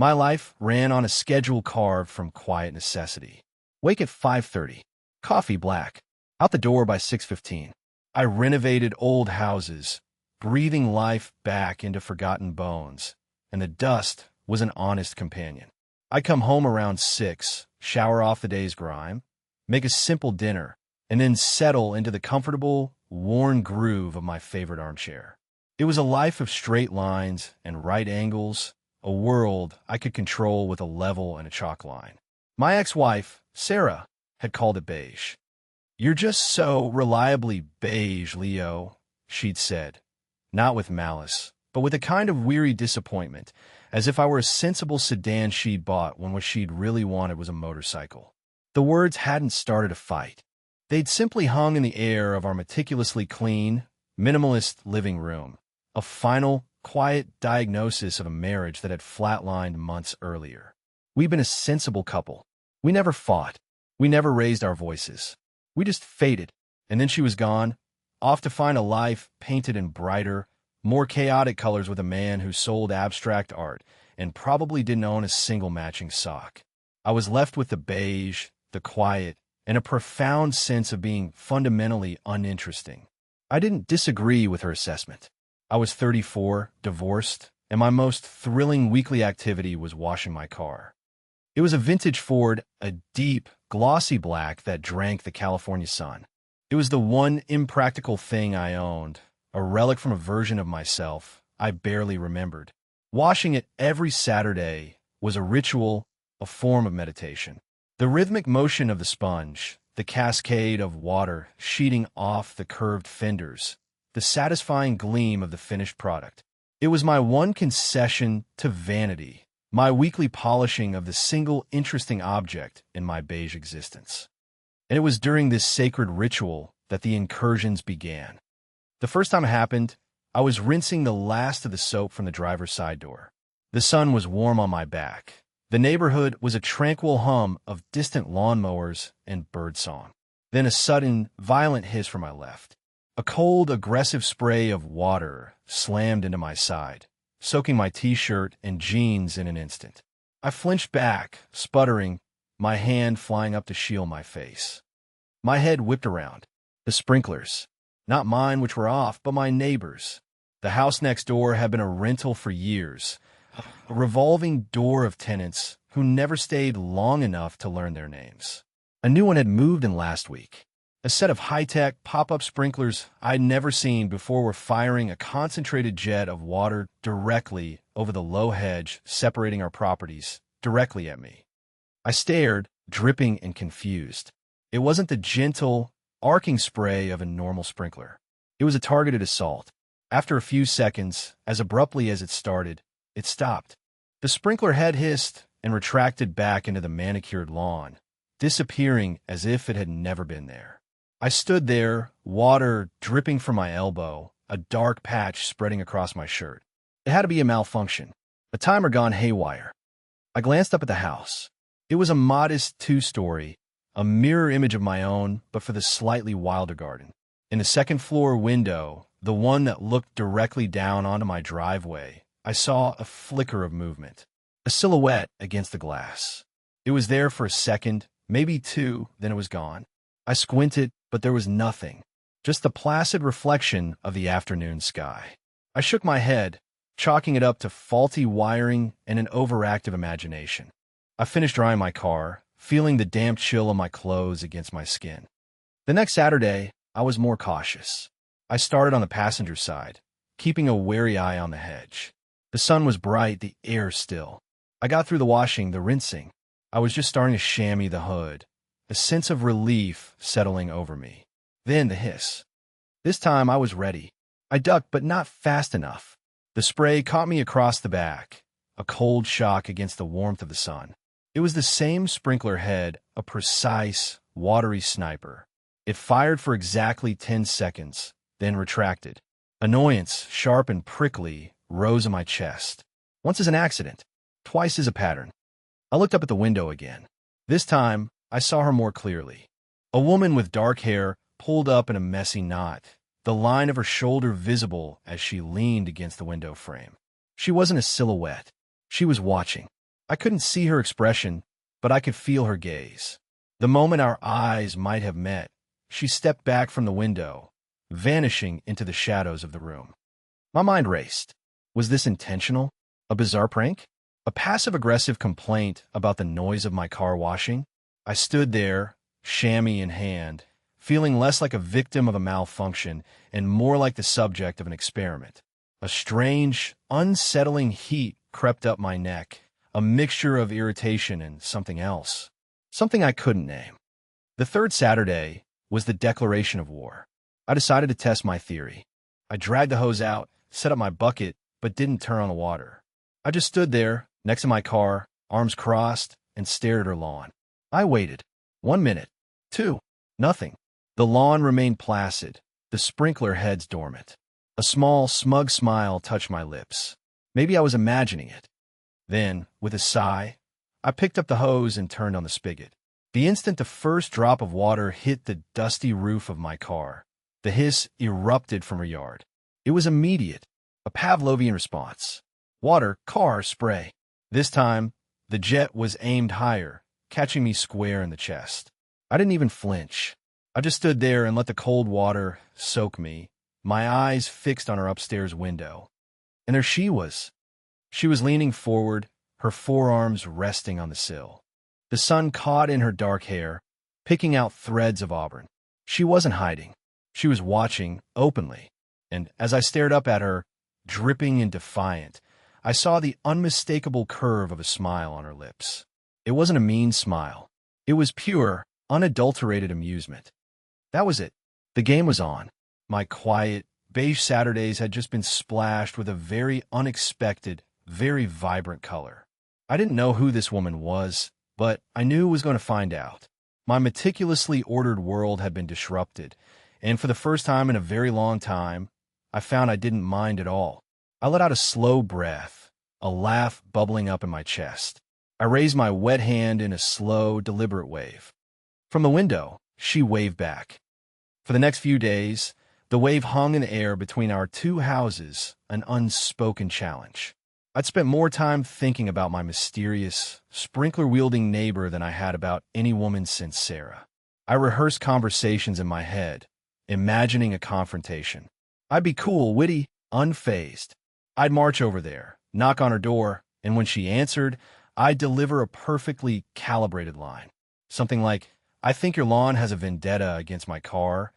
My life ran on a schedule carved from quiet necessity. Wake at 5:30. Coffee black. Out the door by 6:15. I renovated old houses, breathing life back into forgotten bones, and the dust was an honest companion. I come home around 6, shower off the day's grime, make a simple dinner, and then settle into the comfortable, worn groove of my favorite armchair. It was a life of straight lines and right angles, a world I could control with a level and a chalk line. My ex-wife, Sarah, had called it beige. "You're just so reliably beige, Leo," she'd said, not with malice, but with a kind of weary disappointment, as if I were a sensible sedan she'd bought when what she'd really wanted was a motorcycle. The words hadn't started a fight. They'd simply hung in the air of our meticulously clean, minimalist living room, a final, quiet diagnosis of a marriage that had flatlined months earlier. We'd been a sensible couple. We never fought. We never raised our voices. We just faded, and then she was gone, off to find a life painted in brighter, more chaotic colors with a man who sold abstract art and probably didn't own a single matching sock. I was left with the beige, the quiet, and a profound sense of being fundamentally uninteresting. I didn't disagree with her assessment. I was 34, divorced, and my most thrilling weekly activity was washing my car. It was a vintage Ford, a deep, glossy black that drank the California sun. It was the one impractical thing I owned, a relic from a version of myself I barely remembered. Washing it every Saturday was a ritual, a form of meditation. The rhythmic motion of the sponge, the cascade of water sheeting off the curved fenders, the satisfying gleam of the finished product. It was my one concession to vanity, my weekly polishing of the single interesting object in my beige existence. And it was during this sacred ritual that the incursions began. The first time it happened, I was rinsing the last of the soap from the driver's side door. The sun was warm on my back. The neighborhood was a tranquil hum of distant lawnmowers and birdsong. Then a sudden, violent hiss from my left. A cold, aggressive spray of water slammed into my side, soaking my t-shirt and jeans in an instant. I flinched back, sputtering, my hand flying up to shield my face. My head whipped around. The sprinklers. Not mine, which were off, but my neighbor's. The house next door had been a rental for years, a revolving door of tenants who never stayed long enough to learn their names. A new one had moved in last week. A set of high-tech, pop-up sprinklers I'd never seen before were firing a concentrated jet of water directly over the low hedge separating our properties, directly at me. I stared, dripping and confused. It wasn't the gentle, arcing spray of a normal sprinkler. It was a targeted assault. After a few seconds, as abruptly as it started, it stopped. The sprinkler head hissed and retracted back into the manicured lawn, disappearing as if it had never been there. I stood there, water dripping from my elbow, a dark patch spreading across my shirt. It had to be a malfunction, a timer gone haywire. I glanced up at the house. It was a modest two-story, a mirror image of my own, but for the slightly wilder garden. In the second-floor window, the one that looked directly down onto my driveway, I saw a flicker of movement, a silhouette against the glass. It was there for a second, maybe two, then it was gone. I squinted, but there was nothing, just the placid reflection of the afternoon sky. I shook my head, chalking it up to faulty wiring and an overactive imagination. I finished drying my car, feeling the damp chill of my clothes against my skin. The next Saturday, I was more cautious. I started on the passenger side, keeping a wary eye on the hedge. The sun was bright, the air still. I got through the washing, the rinsing. I was just starting to chamois the hood, a sense of relief settling over me. Then the hiss. This time I was ready. I ducked, but not fast enough. The spray caught me across the back, a cold shock against the warmth of the sun. It was the same sprinkler head, a precise, watery sniper. It fired for exactly 10 seconds, then retracted. Annoyance, sharp and prickly, rose in my chest. Once as an accident, twice as a pattern. I looked up at the window again. This time, I saw her more clearly. A woman with dark hair pulled up in a messy knot, the line of her shoulder visible as she leaned against the window frame. She wasn't a silhouette. She was watching. I couldn't see her expression, but I could feel her gaze. The moment our eyes might have met, she stepped back from the window, vanishing into the shadows of the room. My mind raced. Was this intentional? A bizarre prank? A passive-aggressive complaint about the noise of my car washing? I stood there, chamois in hand, feeling less like a victim of a malfunction and more like the subject of an experiment. A strange, unsettling heat crept up my neck, a mixture of irritation and something else. Something I couldn't name. The third Saturday was the declaration of war. I decided to test my theory. I dragged the hose out, set up my bucket, but didn't turn on the water. I just stood there, next to my car, arms crossed, and stared at her lawn. I waited. 1 minute. 2. Nothing. The lawn remained placid, the sprinkler heads dormant. A small, smug smile touched my lips. Maybe I was imagining it. Then, with a sigh, I picked up the hose and turned on the spigot. The instant the first drop of water hit the dusty roof of my car, the hiss erupted from her yard. It was immediate, a Pavlovian response. Water, car, spray. This time, the jet was aimed higher, catching me square in the chest. I didn't even flinch. I just stood there and let the cold water soak me, my eyes fixed on her upstairs window. And there she was. She was leaning forward, her forearms resting on the sill. The sun caught in her dark hair, picking out threads of auburn. She wasn't hiding. She was watching openly. And as I stared up at her, dripping and defiant, I saw the unmistakable curve of a smile on her lips. It wasn't a mean smile. It was pure, unadulterated amusement. That was it. The game was on. My quiet, beige Saturdays had just been splashed with a very unexpected, very vibrant color. I didn't know who this woman was, but I knew I was going to find out. My meticulously ordered world had been disrupted, and for the first time in a very long time, I found I didn't mind at all. I let out a slow breath, a laugh bubbling up in my chest. I raised my wet hand in a slow, deliberate wave. From the window, she waved back. For the next few days, the wave hung in the air between our two houses, an unspoken challenge. I'd spent more time thinking about my mysterious, sprinkler-wielding neighbor than I had about any woman since Sarah. I rehearsed conversations in my head, imagining a confrontation. I'd be cool, witty, unfazed. I'd march over there, knock on her door, and when she answered, I'd deliver a perfectly calibrated line. Something like, I think your lawn has a vendetta against my car,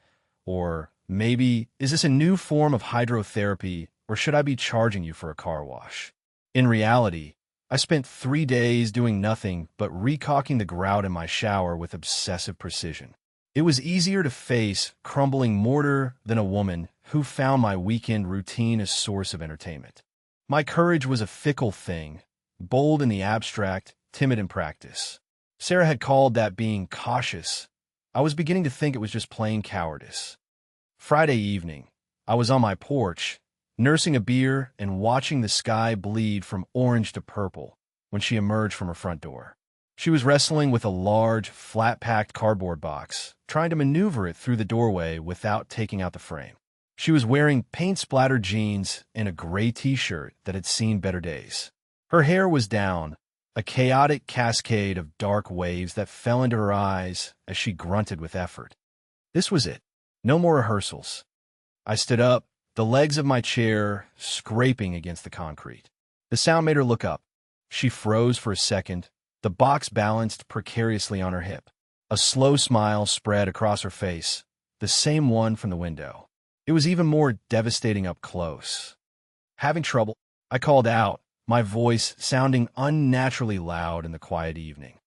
or maybe, is this a new form of hydrotherapy, or should I be charging you for a car wash? In reality, I spent 3 days doing nothing but recalking the grout in my shower with obsessive precision. It was easier to face crumbling mortar than a woman who found my weekend routine a source of entertainment. My courage was a fickle thing, bold in the abstract, timid in practice. Sarah had called that being cautious. I was beginning to think it was just plain cowardice. Friday evening, I was on my porch, nursing a beer and watching the sky bleed from orange to purple when she emerged from her front door. She was wrestling with a large, flat-packed cardboard box, trying to maneuver it through the doorway without taking out the frame. She was wearing paint-splattered jeans and a gray t-shirt that had seen better days. Her hair was down, a chaotic cascade of dark waves that fell into her eyes as she grunted with effort. This was it. No more rehearsals. I stood up, the legs of my chair scraping against the concrete. The sound made her look up. She froze for a second, the box balanced precariously on her hip. A slow smile spread across her face, the same one from the window. It was even more devastating up close. Having trouble, I called out, my voice sounding unnaturally loud in the quiet evening.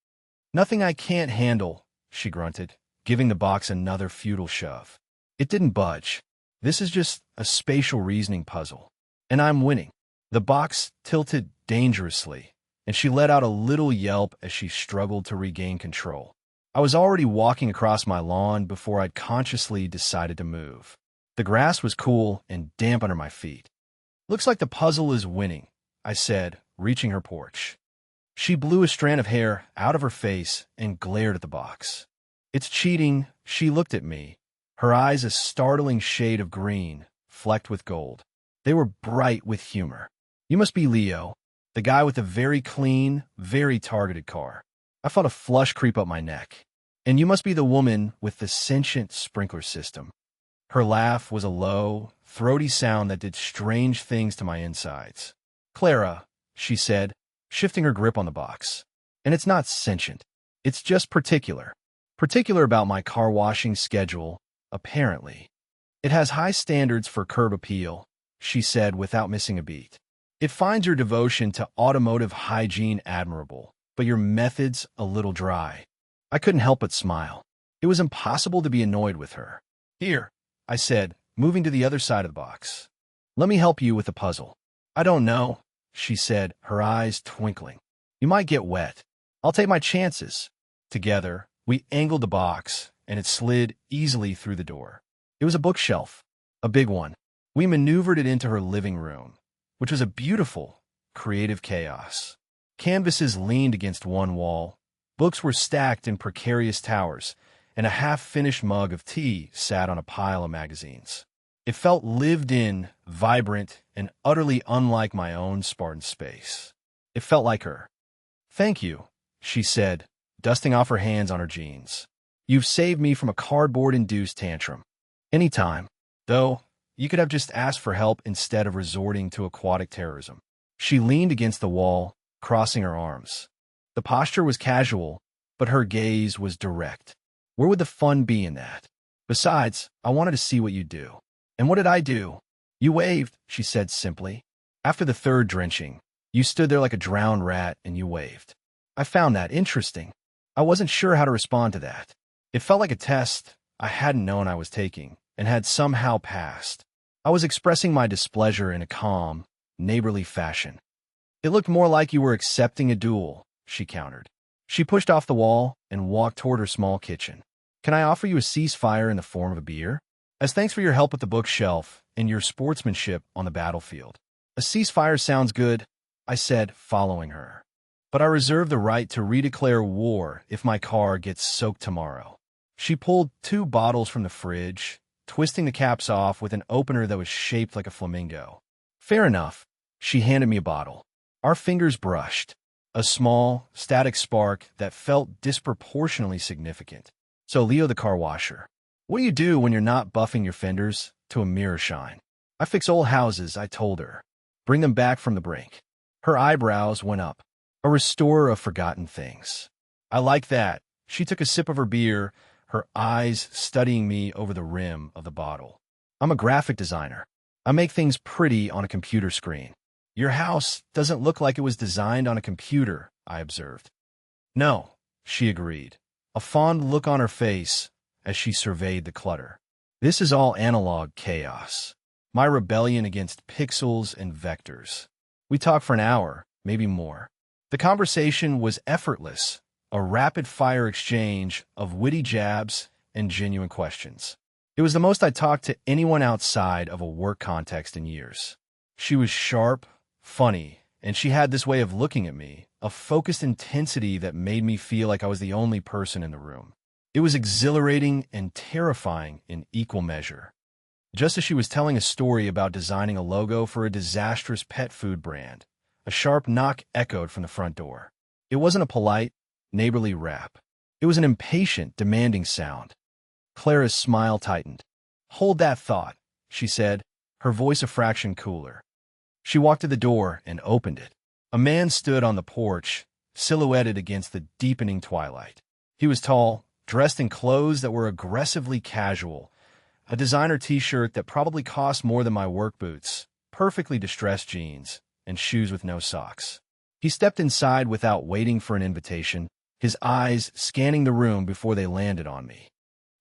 Nothing I can't handle, she grunted, giving the box another futile shove. It didn't budge. This is just a spatial reasoning puzzle. And I'm winning. The box tilted dangerously, and she let out a little yelp as she struggled to regain control. I was already walking across my lawn before I'd consciously decided to move. The grass was cool and damp under my feet. Looks like the puzzle is winning, I said, reaching her porch. She blew a strand of hair out of her face and glared at the box. It's cheating, she looked at me, her eyes a startling shade of green, flecked with gold. They were bright with humor. You must be Leo. The guy with the very clean, very targeted car. I felt a flush creep up my neck. And you must be the woman with the sentient sprinkler system. Her laugh was a low, throaty sound that did strange things to my insides. Clara, she said, shifting her grip on the box. And it's not sentient. It's just particular. Particular about my car washing schedule, apparently. It has high standards for curb appeal, she said without missing a beat. It finds your devotion to automotive hygiene admirable, but your methods a little dry. I couldn't help but smile. It was impossible to be annoyed with her. Here, I said, moving to the other side of the box. Let me help you with the puzzle. I don't know, she said, her eyes twinkling. You might get wet. I'll take my chances. Together, we angled the box, and it slid easily through the door. It was a bookshelf, a big one. We maneuvered it into her living room, which was a beautiful, creative chaos. Canvases leaned against one wall, books were stacked in precarious towers, and a half-finished mug of tea sat on a pile of magazines. It felt lived in, vibrant, and utterly unlike my own Spartan space. It felt like her. Thank you, she said, dusting off her hands on her jeans. You've saved me from a cardboard-induced tantrum. Anytime. Though, you could have just asked for help instead of resorting to aquatic terrorism. She leaned against the wall, crossing her arms. The posture was casual, but her gaze was direct. Where would the fun be in that? Besides, I wanted to see what you'd do. And what did I do? You waved, she said simply. After the third drenching, you stood there like a drowned rat and you waved. I found that interesting. I wasn't sure how to respond to that. It felt like a test I hadn't known I was taking and had somehow passed. I was expressing my displeasure in a calm, neighborly fashion. It looked more like you were accepting a duel, she countered. She pushed off the wall and walked toward her small kitchen. Can I offer you a ceasefire in the form of a beer? As thanks for your help with the bookshelf and your sportsmanship on the battlefield. A ceasefire sounds good, I said, following her. But I reserve the right to redeclare war if my car gets soaked tomorrow. She pulled 2 bottles from the fridge, twisting the caps off with an opener that was shaped like a flamingo. Fair enough. She handed me a bottle. Our fingers brushed. A small, static spark that felt disproportionately significant. So Leo the car washer. What do you do when you're not buffing your fenders to a mirror shine? I fix old houses, I told her. Bring them back from the brink. Her eyebrows went up. A restorer of forgotten things. I like that. She took a sip of her beer, her eyes studying me over the rim of the bottle. I'm a graphic designer. I make things pretty on a computer screen. Your house doesn't look like it was designed on a computer, I observed. No, she agreed, a fond look on her face as she surveyed the clutter. This is all analog chaos. My rebellion against pixels and vectors. We talked for an hour, maybe more. The conversation was effortless, a rapid-fire exchange of witty jabs and genuine questions. It was the most I'd talked to anyone outside of a work context in years. She was sharp, funny, and she had this way of looking at me, a focused intensity that made me feel like I was the only person in the room. It was exhilarating and terrifying in equal measure. Just as she was telling a story about designing a logo for a disastrous pet food brand, a sharp knock echoed from the front door. It wasn't a polite, neighborly rap. It was an impatient, demanding sound. Clara's smile tightened. Hold that thought, she said, her voice a fraction cooler. She walked to the door and opened it. A man stood on the porch, silhouetted against the deepening twilight. He was tall, dressed in clothes that were aggressively casual, a designer t-shirt that probably cost more than my work boots, perfectly distressed jeans, and shoes with no socks. He stepped inside without waiting for an invitation, his eyes scanning the room before they landed on me.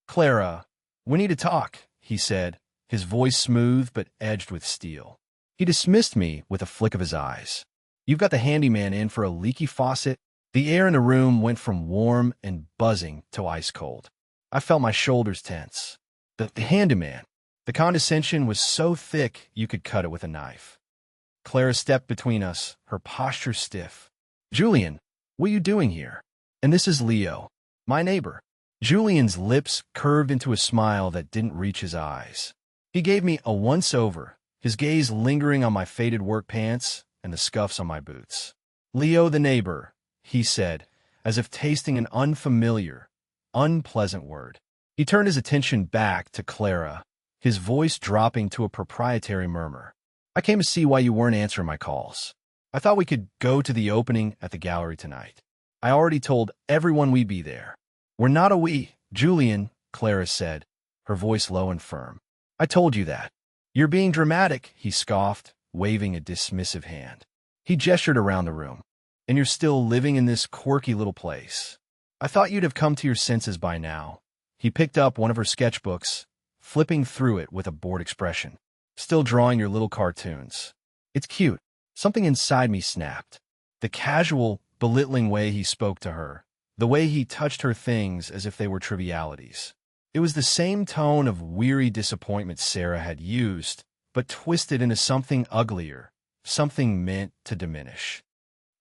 Clara, we need to talk, he said, his voice smooth but edged with steel. He dismissed me with a flick of his eyes. You've got the handyman in for a leaky faucet? The air in the room went from warm and buzzing to ice cold. I felt my shoulders tense. The handyman. The condescension was so thick you could cut it with a knife. Clara stepped between us, her posture stiff. Julian, what are you doing here? And this is Leo, my neighbor. Julian's lips curved into a smile that didn't reach his eyes. He gave me a once-over, his gaze lingering on my faded work pants and the scuffs on my boots. "Leo the neighbor," he said, as if tasting an unfamiliar, unpleasant word. He turned his attention back to Clara, his voice dropping to a proprietary murmur. "I came to see why you weren't answering my calls. I thought we could go to the opening at the gallery tonight. I already told everyone we'd be there." "We're not a we, Julian," Clara said, her voice low and firm. "I told you that." "You're being dramatic," he scoffed, waving a dismissive hand. He gestured around the room. "And you're still living in this quirky little place. I thought you'd have come to your senses by now." He picked up one of her sketchbooks, flipping through it with a bored expression. "Still drawing your little cartoons. It's cute." Something inside me snapped. The casual, belittling way he spoke to her, the way he touched her things as if they were trivialities. It was the same tone of weary disappointment Sarah had used, but twisted into something uglier, something meant to diminish.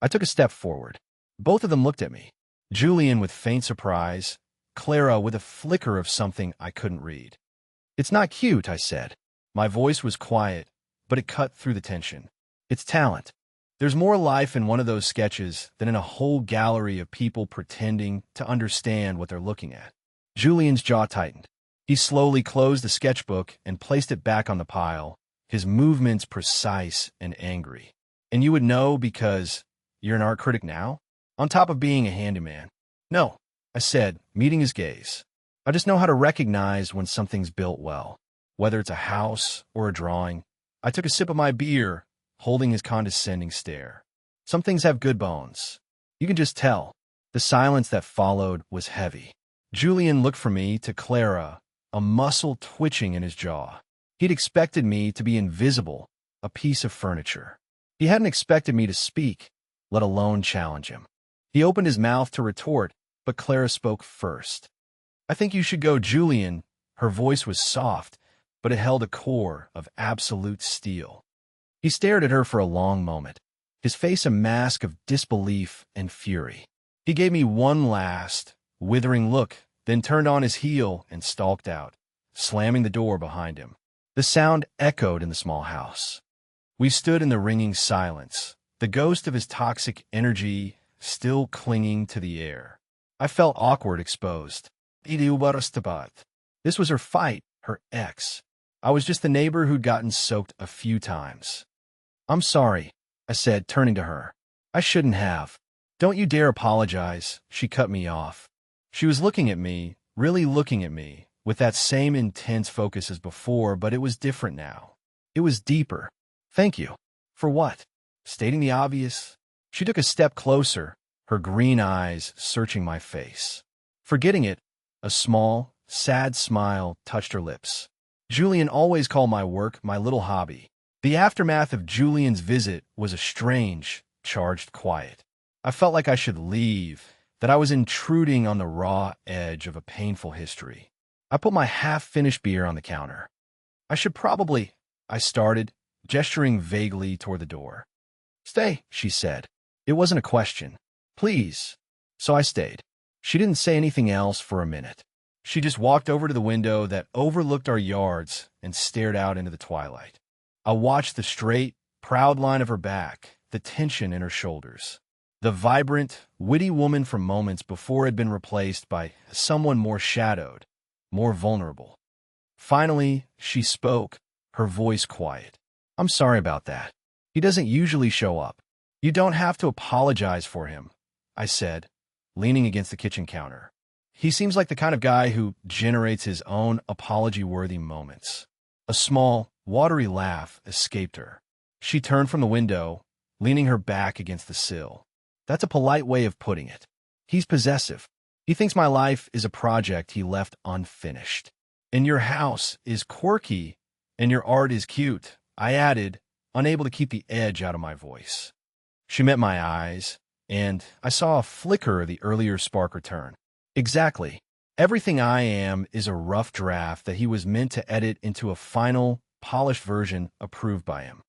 I took a step forward. Both of them looked at me. Julian with faint surprise, Clara with a flicker of something I couldn't read. "It's not cute," I said. My voice was quiet, but it cut through the tension. "It's talent. There's more life in one of those sketches than in a whole gallery of people pretending to understand what they're looking at." Julian's jaw tightened. He slowly closed the sketchbook and placed it back on the pile, his movements precise and angry. "And you would know because you're an art critic now? On top of being a handyman?" "No," I said, meeting his gaze. "I just know how to recognize when something's built well, whether it's a house or a drawing." I took a sip of my beer, holding his condescending stare. "Some things have good bones. You can just tell." The silence that followed was heavy. Julian looked from me to Clara, a muscle twitching in his jaw. He'd expected me to be invisible, a piece of furniture. He hadn't expected me to speak, let alone challenge him. He opened his mouth to retort, but Clara spoke first. "I think you should go, Julian." Her voice was soft, but it held a core of absolute steel. He stared at her for a long moment, his face a mask of disbelief and fury. He gave me one last, withering look, then turned on his heel and stalked out, slamming the door behind him. The sound echoed in the small house. We stood in the ringing silence, the ghost of his toxic energy still clinging to the air. I felt awkward, exposed. This was her fight, her ex. I was just the neighbor who'd gotten soaked a few times. "I'm sorry," I said, turning to her. "I shouldn't have." "Don't you dare apologize," she cut me off. She was looking at me, really looking at me, with that same intense focus as before, but it was different now. It was deeper. "Thank you." "For what?" Stating the obvious. She took a step closer, her green eyes searching my face. Forgetting it, a small, sad smile touched her lips. Julian always called my work my little hobby. The aftermath of Julian's visit was a strange, charged quiet. I felt like I should leave, that I was intruding on the raw edge of a painful history. I put my half-finished beer on the counter. "I should probably," I started, gesturing vaguely toward the door. "Stay," she said. It wasn't a question. "Please." So I stayed. She didn't say anything else for a minute. She just walked over to the window that overlooked our yards and stared out into the twilight. I watched the straight, proud line of her back, the tension in her shoulders. The vibrant, witty woman from moments before had been replaced by someone more shadowed, more vulnerable. Finally, she spoke, her voice quiet. "I'm sorry about that. He doesn't usually show up." "You don't have to apologize for him," I said, leaning against the kitchen counter. "He seems like the kind of guy who generates his own apology-worthy moments." A small, watery laugh escaped her. She turned from the window, leaning her back against the sill. "That's a polite way of putting it. He's possessive. He thinks my life is a project he left unfinished. And your house is quirky, and your art is cute," I added, unable to keep the edge out of my voice. She met my eyes, and I saw a flicker of the earlier spark return. "Exactly. Everything I am is a rough draft that he was meant to edit into a final, polished version approved by him."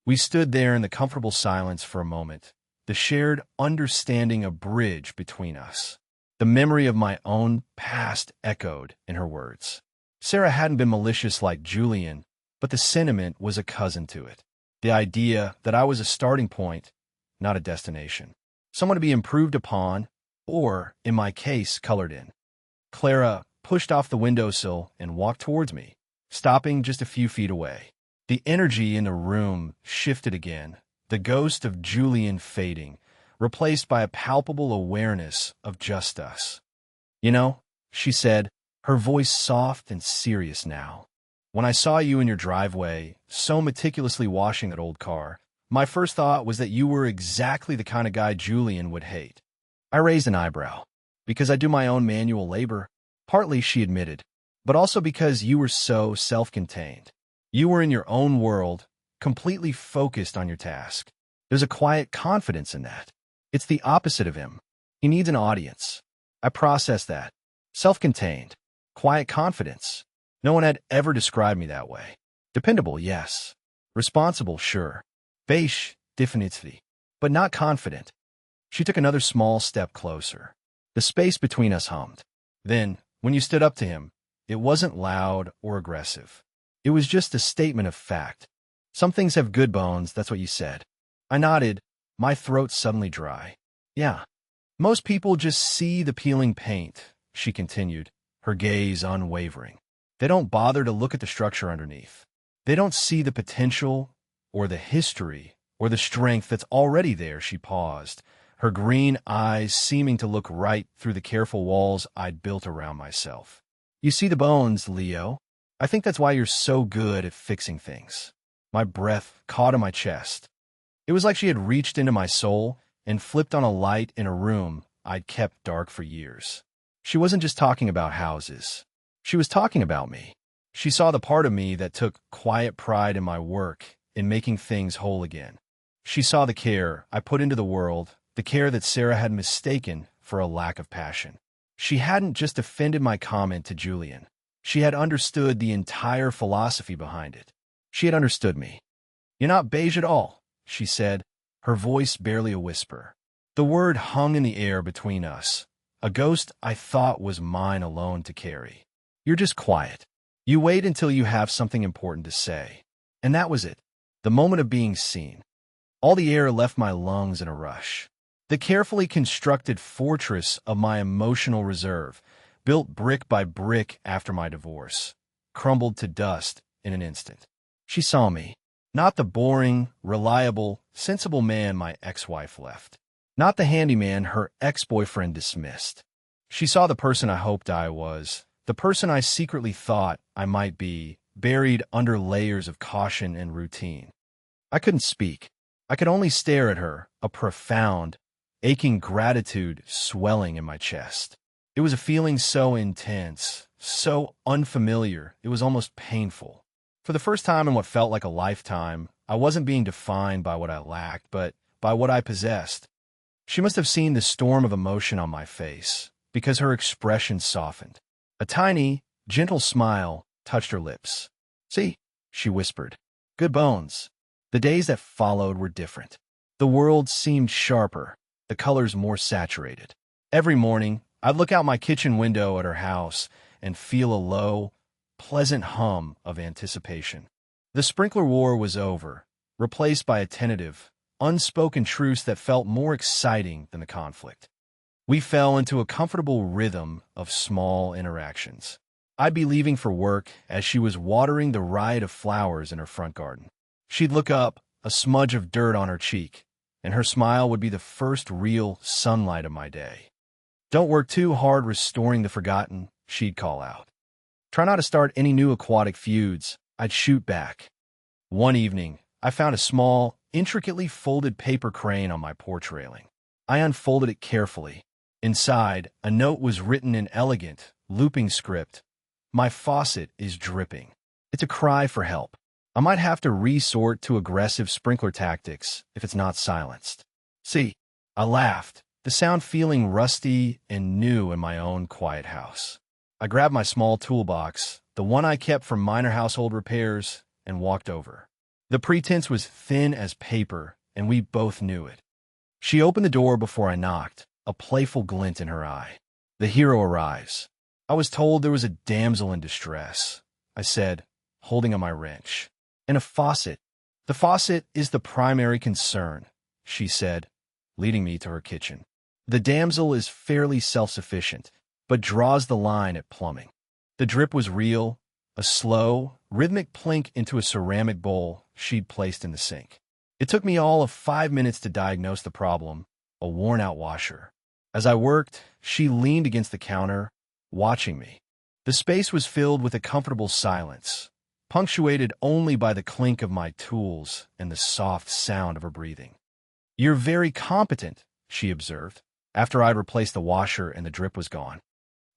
We stood there in the comfortable silence for a moment, the shared understanding a bridge between us. The memory of my own past echoed in her words. Sarah hadn't been malicious like Julian, but the sentiment was a cousin to it. The idea that I was a starting point, not a destination. Someone to be improved upon, or, in my case, colored in. Clara pushed off the windowsill and walked towards me, stopping just a few feet away. The energy in the room shifted again, the ghost of Julian fading, replaced by a palpable awareness of just us. You know, she said, her voice soft and serious now. When I saw you in your driveway, so meticulously washing that old car, my first thought was that you were exactly the kind of guy Julian would hate. I raised an eyebrow. Because I do my own manual labor, partly, she admitted, but also because you were so self-contained. You were in your own world, completely focused on your task. There's a quiet confidence in that. It's the opposite of him. He needs an audience. I processed that. Self-contained. Quiet confidence. No one had ever described me that way. Dependable, yes. Responsible, sure. Beige, definitely. But not confident. She took another small step closer. The space between us hummed. Then, when you stood up to him, it wasn't loud or aggressive. It was just a statement of fact. Some things have good bones, that's what you said. I nodded, my throat suddenly dry. Yeah. Most people just see the peeling paint, she continued, her gaze unwavering. They don't bother to look at the structure underneath. They don't see the potential, or the history, or the strength that's already there. She paused, her green eyes seeming to look right through the careful walls I'd built around myself. You see the bones, Leo. I think that's why you're so good at fixing things. My breath caught in my chest. It was like she had reached into my soul and flipped on a light in a room I'd kept dark for years. She wasn't just talking about houses. She was talking about me. She saw the part of me that took quiet pride in my work, in making things whole again. She saw the care I put into the world, the care that Sarah had mistaken for a lack of passion. She hadn't just defended my comment to Julian. She had understood the entire philosophy behind it. She had understood me. You're not beige at all, she said, her voice barely a whisper. The word hung in the air between us, a ghost I thought was mine alone to carry. You're just quiet. You wait until you have something important to say. And that was it, the moment of being seen. All the air left my lungs in a rush. The carefully constructed fortress of my emotional reserve, built brick by brick after my divorce, crumbled to dust in an instant. She saw me, not the boring, reliable, sensible man my ex-wife left, not the handyman her ex-boyfriend dismissed. She saw the person I hoped I was, the person I secretly thought I might be, buried under layers of caution and routine. I couldn't speak. I could only stare at her, a profound, aching gratitude swelling in my chest. It was a feeling so intense, so unfamiliar, it was almost painful. For the first time in what felt like a lifetime, I wasn't being defined by what I lacked, but by what I possessed. She must have seen the storm of emotion on my face, because her expression softened. A tiny, gentle smile touched her lips. See, she whispered. Good bones. The days that followed were different. The world seemed sharper, the colors more saturated. Every morning, I'd look out my kitchen window at her house and feel a low, pleasant hum of anticipation. The sprinkler war was over, replaced by a tentative, unspoken truce that felt more exciting than the conflict. We fell into a comfortable rhythm of small interactions. I'd be leaving for work as she was watering the riot of flowers in her front garden. She'd look up, a smudge of dirt on her cheek, and her smile would be the first real sunlight of my day. Don't work too hard restoring the forgotten, she'd call out. Try not to start any new aquatic feuds, I'd shoot back. One evening, I found a small, intricately folded paper crane on my porch railing. I unfolded it carefully. Inside, a note was written in elegant, looping script. My faucet is dripping. It's a cry for help. I might have to resort to aggressive sprinkler tactics if it's not silenced. See, I laughed, the sound feeling rusty and new in my own quiet house. I grabbed my small toolbox, the one I kept for minor household repairs, and walked over. The pretense was thin as paper, and we both knew it. She opened the door before I knocked, a playful glint in her eye. The hero arrives. I was told there was a damsel in distress, I said, holding on my wrench. And a faucet. The faucet is the primary concern, she said, leading me to her kitchen. The damsel is fairly self-sufficient, but draws the line at plumbing. The drip was real, a slow, rhythmic plink into a ceramic bowl she'd placed in the sink. It took me all of 5 minutes to diagnose the problem, a worn-out washer. As I worked, she leaned against the counter, watching me. The space was filled with a comfortable silence, punctuated only by the clink of my tools and the soft sound of her breathing. "You're very competent," she observed, after I'd replaced the washer and the drip was gone.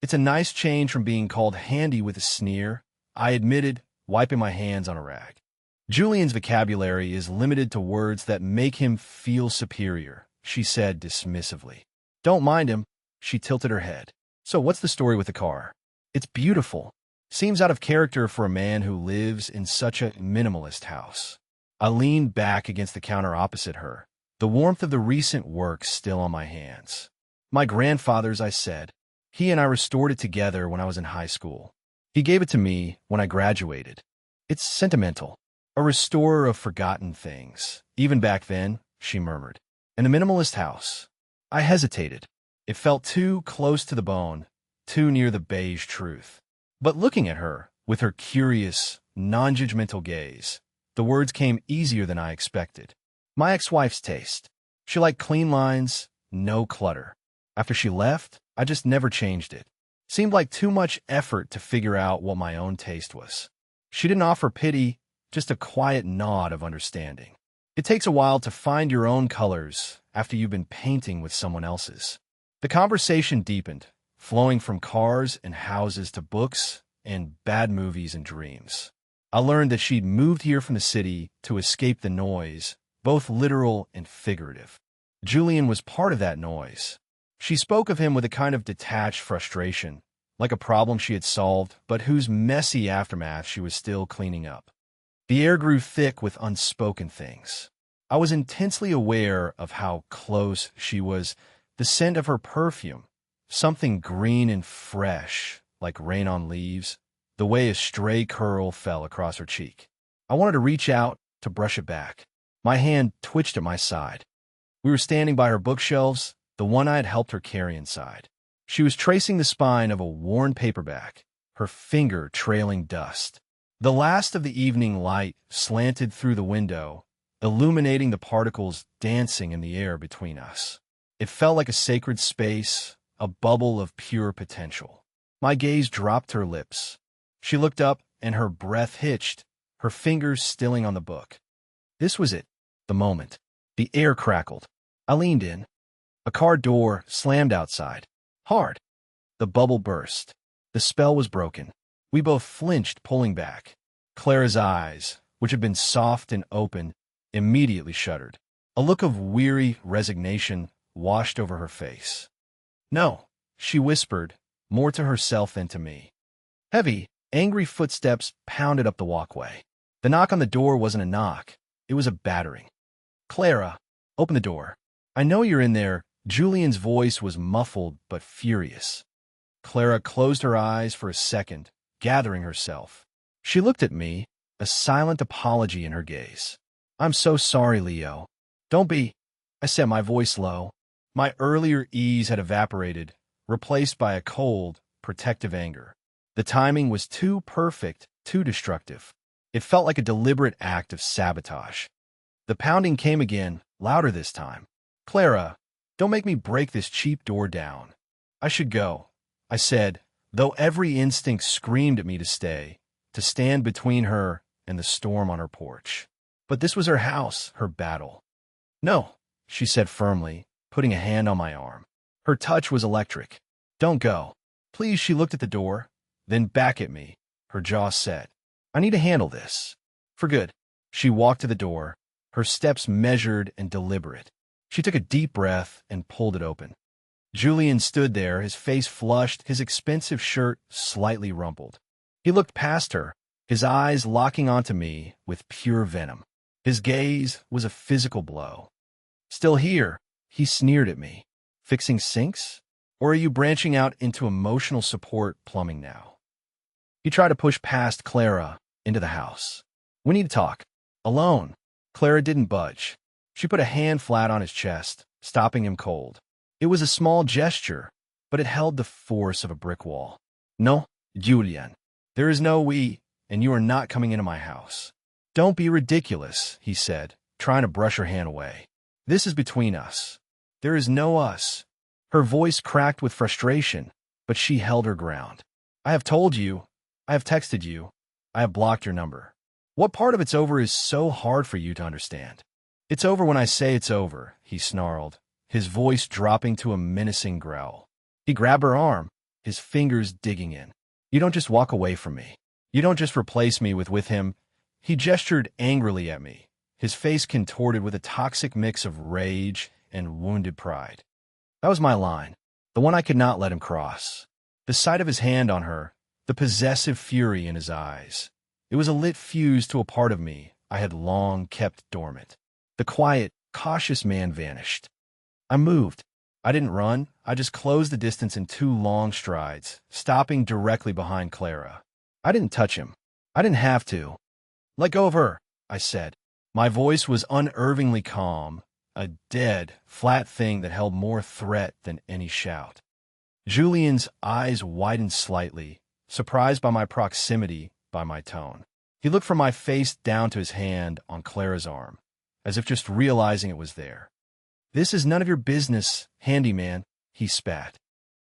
"It's a nice change from being called handy with a sneer," I admitted, wiping my hands on a rag. "Julian's vocabulary is limited to words that make him feel superior," she said dismissively. "Don't mind him." She tilted her head. "So what's the story with the car?" "It's beautiful. Seems out of character for a man who lives in such a minimalist house." I leaned back against the counter opposite her, the warmth of the recent work still on my hands. "My grandfather's," I said. "He and I restored it together when I was in high school. He gave it to me when I graduated. It's sentimental. A restorer of forgotten things. Even back then," she murmured. "In a minimalist house." I hesitated. It felt too close to the bone, too near the beige truth. But looking at her, with her curious, non-judgmental gaze, the words came easier than I expected. My ex-wife's taste. She liked clean lines, no clutter. After she left, I just never changed it. Seemed like too much effort to figure out what my own taste was. She didn't offer pity, just a quiet nod of understanding. It takes a while to find your own colors after you've been painting with someone else's. The conversation deepened, flowing from cars and houses to books and bad movies and dreams. I learned that she'd moved here from the city to escape the noise, both literal and figurative. Julian was part of that noise. She spoke of him with a kind of detached frustration, like a problem she had solved, but whose messy aftermath she was still cleaning up. The air grew thick with unspoken things. I was intensely aware of how close she was, the scent of her perfume, something green and fresh, like rain on leaves, the way a stray curl fell across her cheek. I wanted to reach out to brush it back. My hand twitched at my side. We were standing by her bookshelves, the one I had helped her carry inside. She was tracing the spine of a worn paperback, her finger trailing dust. The last of the evening light slanted through the window, illuminating the particles dancing in the air between us. It felt like a sacred space, a bubble of pure potential. My gaze dropped to her lips. She looked up, and her breath hitched, her fingers stilling on the book. This was it, the moment. The air crackled. I leaned in. A car door slammed outside. Hard. The bubble burst. The spell was broken. We both flinched, pulling back. Clara's eyes, which had been soft and open, immediately shuddered. A look of weary resignation washed over her face. "No," she whispered, more to herself than to me. Heavy, angry footsteps pounded up the walkway. The knock on the door wasn't a knock. It was a battering. "Clara, open the door. I know you're in there." Julian's voice was muffled but furious. Clara closed her eyes for a second, gathering herself. She looked at me, a silent apology in her gaze. "I'm so sorry, Leo." "Don't be," I said, my voice low. My earlier ease had evaporated, replaced by a cold, protective anger. The timing was too perfect, too destructive. It felt like a deliberate act of sabotage. The pounding came again, louder this time. "Clara, don't make me break this cheap door down." "I should go," I said, though every instinct screamed at me to stay, to stand between her and the storm on her porch. But this was her house, her battle. "No," she said firmly, putting a hand on my arm. Her touch was electric. "Don't go." "Please." She looked at the door, then back at me, her jaw set. "I need to handle this. For good." She walked to the door, her steps measured and deliberate. She took a deep breath and pulled it open. Julian stood there, his face flushed, his expensive shirt slightly rumpled. He looked past her, his eyes locking onto me with pure venom. His gaze was a physical blow. "Still here?" he sneered at me. "Fixing sinks? Or are you branching out into emotional support plumbing now?" He tried to push past Clara into the house. "We need to talk. Alone." Clara didn't budge. She put a hand flat on his chest, stopping him cold. It was a small gesture, but it held the force of a brick wall. No, Julian. There is no we, and you are not coming into my house. Don't be ridiculous, he said, trying to brush her hand away. This is between us. There is no us. Her voice cracked with frustration, but she held her ground. I have told you. I have texted you. I have blocked your number. What part of it's over is so hard for you to understand? It's over when I say it's over, he snarled, his voice dropping to a menacing growl. He grabbed her arm, his fingers digging in. You don't just walk away from me. You don't just replace me with him. He gestured angrily at me, his face contorted with a toxic mix of rage and wounded pride. That was my line, the one I could not let him cross. The sight of his hand on her, the possessive fury in his eyes. It was a lit fuse to a part of me I had long kept dormant. The quiet, cautious man vanished. I moved. I didn't run. I just closed the distance in 2 long strides, stopping directly behind Clara. I didn't touch him. I didn't have to. Let go of her, I said. My voice was unervingly calm, a dead, flat thing that held more threat than any shout. Julian's eyes widened slightly, surprised by my proximity, by my tone. He looked from my face down to his hand on Clara's arm, as if just realizing it was there. This is none of your business, handyman, he spat.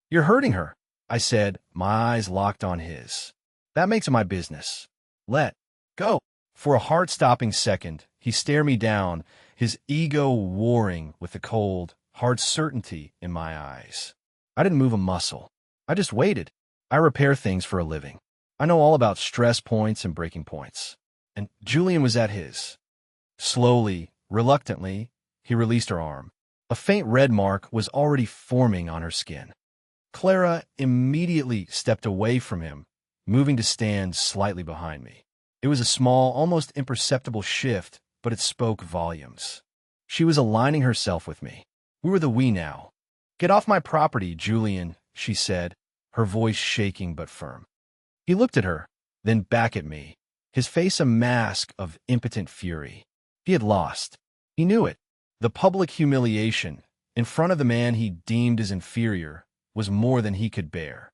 You're hurting her, I said, my eyes locked on his. That makes it my business. Let go. For a heart-stopping second, he stared me down, his ego warring with the cold, hard certainty in my eyes. I didn't move a muscle. I just waited. I repair things for a living. I know all about stress points and breaking points. And Julian was at his. Slowly, reluctantly, he released her arm. A faint red mark was already forming on her skin. Clara immediately stepped away from him, moving to stand slightly behind me. It was a small, almost imperceptible shift, but it spoke volumes. She was aligning herself with me. We were the we now. Get off my property, Julian, she said, her voice shaking but firm. He looked at her, then back at me, his face a mask of impotent fury. He had lost. He knew it. The public humiliation, in front of the man he deemed as inferior, was more than he could bear.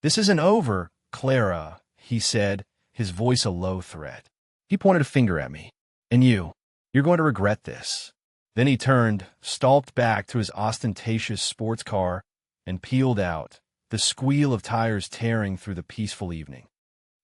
This isn't over, Clara, he said, his voice a low threat. He pointed a finger at me. And you're going to regret this. Then he turned, stalked back to his ostentatious sports car, and peeled out, the squeal of tires tearing through the peaceful evening.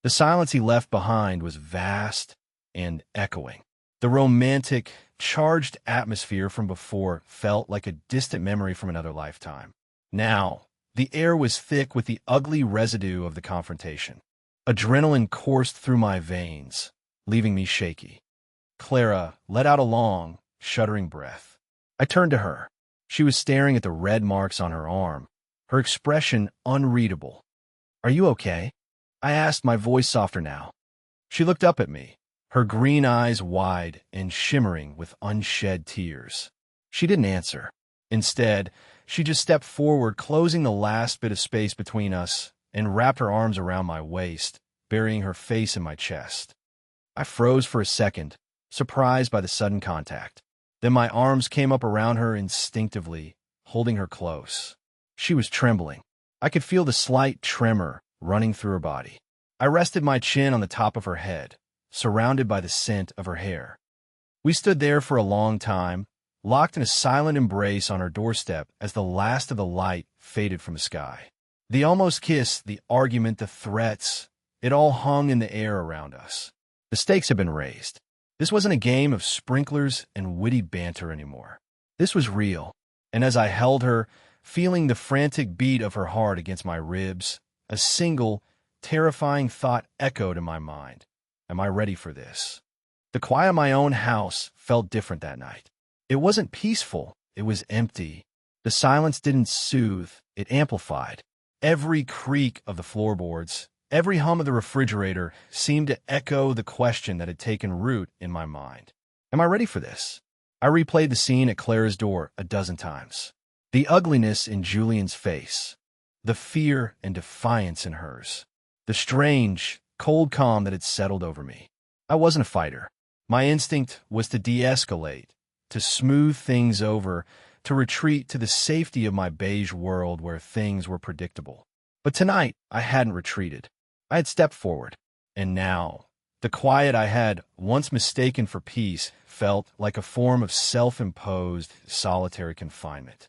The silence he left behind was vast and echoing. The romantic, charged atmosphere from before felt like a distant memory from another lifetime. Now, the air was thick with the ugly residue of the confrontation. Adrenaline coursed through my veins, leaving me shaky. Clara let out a long, shuddering breath. I turned to her. She was staring at the red marks on her arm, her expression unreadable. Are you okay? I asked, my voice softer now. She looked up at me, her green eyes wide and shimmering with unshed tears. She didn't answer. Instead, she just stepped forward, closing the last bit of space between us, and wrapped her arms around my waist, burying her face in my chest. I froze for a second, surprised by the sudden contact. Then my arms came up around her instinctively, holding her close. She was trembling. I could feel the slight tremor running through her body. I rested my chin on the top of her head, surrounded by the scent of her hair. We stood there for a long time, locked in a silent embrace on her doorstep as the last of the light faded from the sky. The almost kiss, the argument, the threats, it all hung in the air around us. The stakes had been raised. This wasn't a game of sprinklers and witty banter anymore. This was real, and as I held her, feeling the frantic beat of her heart against my ribs, a single, terrifying thought echoed in my mind. Am I ready for this? The quiet of my own house felt different that night. It wasn't peaceful, it was empty. The silence didn't soothe, it amplified. Every creak of the floorboards, every hum of the refrigerator seemed to echo the question that had taken root in my mind. Am I ready for this? I replayed the scene at Clara's door a dozen times. The ugliness in Julian's face, the fear and defiance in hers, the strange, cold calm that had settled over me. I wasn't a fighter. My instinct was to de-escalate, to smooth things over, to retreat to the safety of my beige world where things were predictable. But tonight, I hadn't retreated. I had stepped forward, and now, the quiet I had once mistaken for peace felt like a form of self-imposed solitary confinement.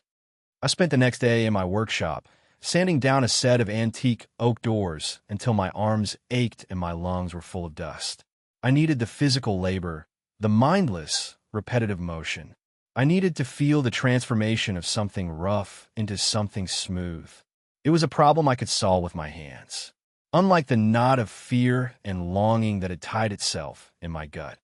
I spent the next day in my workshop, sanding down a set of antique oak doors until my arms ached and my lungs were full of dust. I needed the physical labor, the mindless, repetitive motion. I needed to feel the transformation of something rough into something smooth. It was a problem I could solve with my hands, unlike the knot of fear and longing that had tied itself in my gut.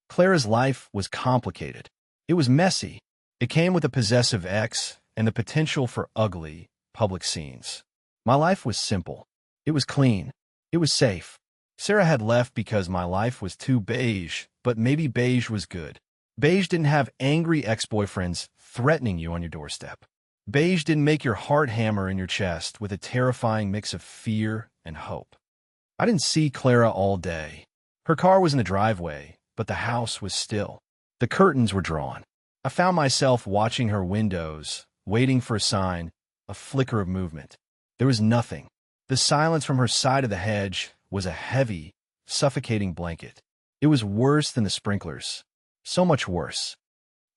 Clara's life was complicated. It was messy. It came with a possessive ex and the potential for ugly, public scenes. My life was simple. It was clean. It was safe. Sarah had left because my life was too beige, but maybe beige was good. Beige didn't have angry ex-boyfriends threatening you on your doorstep. Beige didn't make your heart hammer in your chest with a terrifying mix of fear and hope. I didn't see Clara all day. Her car was in the driveway, but the house was still. The curtains were drawn. I found myself watching her windows, waiting for a sign, a flicker of movement. There was nothing. The silence from her side of the hedge was a heavy, suffocating blanket. It was worse than the sprinklers. So much worse.